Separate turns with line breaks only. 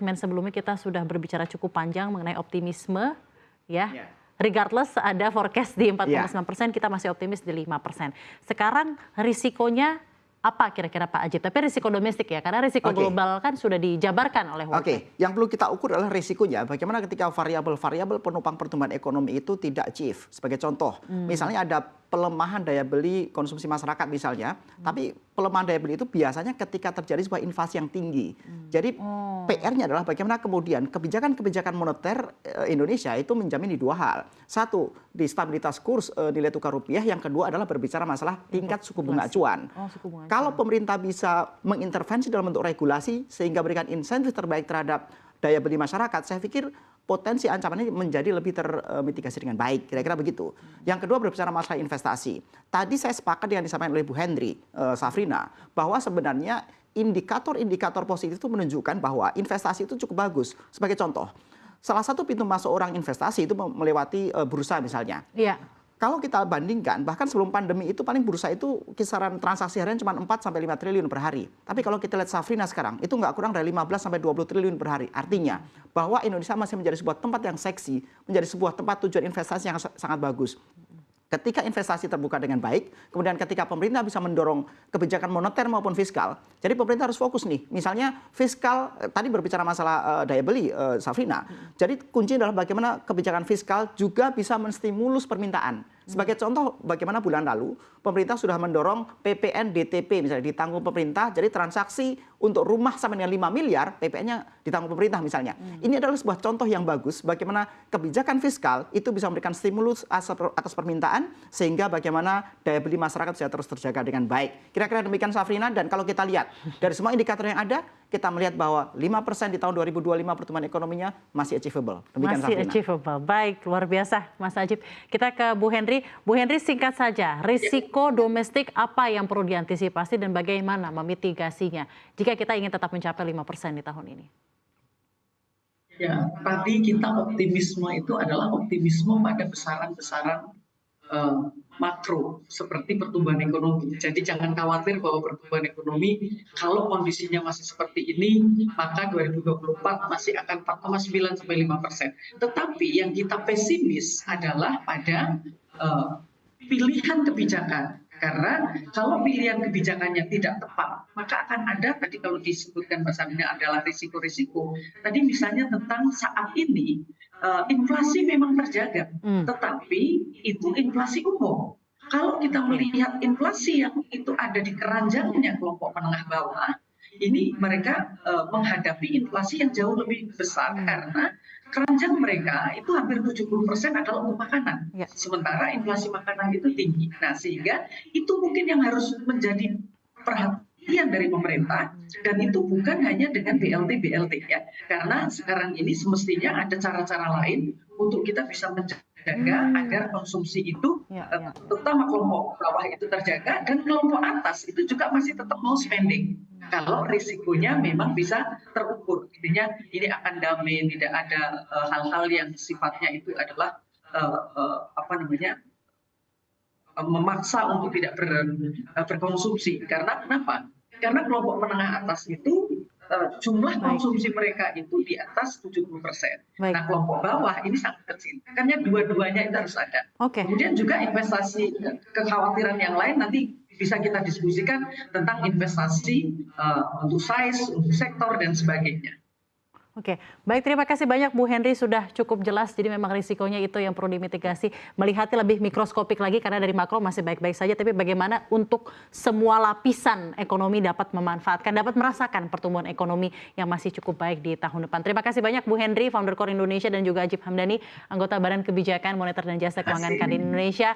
segmen sebelumnya kita sudah berbicara cukup panjang mengenai optimisme, ya. Regardless ada forecast di 4,9%, kita masih optimis di 5%. Sekarang risikonya apa kira-kira Pak Ajib? Tapi risiko domestik ya, karena risiko global kan sudah dijabarkan oleh World Bank.
Yang perlu kita ukur adalah risikonya. Bagaimana ketika variabel-variabel penopang pertumbuhan ekonomi itu tidak achieve. Sebagai contoh, misalnya ada pelemahan daya beli konsumsi masyarakat misalnya, tapi pelemahan daya beli itu biasanya ketika terjadi sebuah inflasi yang tinggi. Jadi PR-nya adalah bagaimana kemudian kebijakan-kebijakan moneter Indonesia itu menjamin di dua hal. Satu, di stabilitas kurs nilai tukar rupiah. Yang kedua adalah berbicara masalah tingkat suku bunga acuan. Kalau pemerintah bisa mengintervensi dalam bentuk regulasi sehingga berikan insentif terbaik terhadap daya beli masyarakat, saya pikir potensi ancaman ini menjadi lebih termitigasi dengan baik, kira-kira begitu. Yang kedua berbicara masalah investasi. Tadi saya sepakat dengan disampaikan oleh Bu Henry Safrina bahwa sebenarnya indikator-indikator positif itu menunjukkan bahwa investasi itu cukup bagus. Sebagai contoh, salah satu pintu masuk orang investasi itu melewati bursa misalnya.
Iya.
Kalau kita bandingkan, bahkan sebelum pandemi itu paling bursa itu kisaran transaksi harian cuma 4 sampai 5 triliun per hari. Tapi kalau kita lihat Safrina sekarang, itu nggak kurang dari 15 sampai 20 triliun per hari. Artinya bahwa Indonesia masih menjadi sebuah tempat yang seksi, menjadi sebuah tempat tujuan investasi yang sangat bagus. Ketika investasi terbuka dengan baik, kemudian ketika pemerintah bisa mendorong kebijakan moneter maupun fiskal, jadi pemerintah harus fokus nih. Misalnya fiskal, tadi berbicara masalah daya beli, Safrina. Jadi kunci adalah bagaimana kebijakan fiskal juga bisa menstimulus permintaan. Sebagai contoh, bagaimana bulan lalu pemerintah sudah mendorong PPN DTP misalnya ditanggung pemerintah, jadi transaksi untuk rumah sampai dengan 5 miliar, PPN-nya ditanggung pemerintah misalnya. Ini adalah sebuah contoh yang bagus bagaimana kebijakan fiskal itu bisa memberikan stimulus atas permintaan sehingga bagaimana daya beli masyarakat bisa terus terjaga dengan baik. Kira-kira demikian Safrina, dan kalau kita lihat dari semua indikator yang ada, kita melihat bahwa 5% di tahun 2025 pertumbuhan ekonominya masih achievable. Demikian
masih
Safrina.
achievable. Baik, luar biasa Mas Ajib. Kita ke Bu Henry. Bu Henry, singkat saja, risiko domestik apa yang perlu diantisipasi dan bagaimana memitigasinya jika kita ingin tetap mencapai 5% di tahun ini?
Ya, tadi kita optimisme itu adalah optimisme pada besaran-besaran makro seperti pertumbuhan ekonomi. Jadi jangan khawatir bahwa pertumbuhan ekonomi kalau kondisinya masih seperti ini maka 2024 masih akan 4,9 sampai 5%. Tetapi yang kita pesimis adalah pada pilihan kebijakan. Karena kalau pilihan kebijakannya tidak tepat, maka akan ada, tadi kalau disebutkan pasalnya adalah risiko-risiko. Tadi misalnya tentang saat ini, inflasi memang terjaga, tetapi itu inflasi umum. Kalau kita melihat inflasi yang itu ada di keranjangnya kelompok menengah bawah, ini mereka menghadapi inflasi yang jauh lebih besar karena keranjang mereka itu hampir 70% adalah untuk makanan. Sementara inflasi makanan itu tinggi. Nah, sehingga itu mungkin yang harus menjadi perhatian dari pemerintah, dan itu bukan hanya dengan BLT ya. Karena sekarang ini semestinya ada cara-cara lain untuk kita bisa menjaga agar konsumsi itu terutama kelompok bawah itu terjaga, dan kelompok atas itu juga masih tetap mau spending. Kalau risikonya memang bisa terukur, intinya ini akan damai, tidak ada hal-hal yang sifatnya itu adalah memaksa untuk tidak berkonsumsi. Karena kenapa? Karena kelompok menengah atas itu jumlah konsumsi mereka itu di atas 70%. Nah, kelompok bawah ini sangat kecil. Makanya dua-duanya itu harus ada. Kemudian juga investasi, kekhawatiran yang lain nanti bisa kita diskusikan tentang investasi untuk size, untuk sektor, dan sebagainya.
Oke, baik, terima kasih banyak Bu Henry, sudah cukup jelas. Jadi memang risikonya itu yang perlu dimitigasi, melihatnya lebih mikroskopik lagi karena dari makro masih baik-baik saja, tapi bagaimana untuk semua lapisan ekonomi dapat memanfaatkan, dapat merasakan pertumbuhan ekonomi yang masih cukup baik di tahun depan. Terima kasih banyak Bu Henry, Founder Core Indonesia, dan juga Ajib Hamdani, anggota Badan Kebijakan Moneter dan Jasa Keuangan Kadin Indonesia.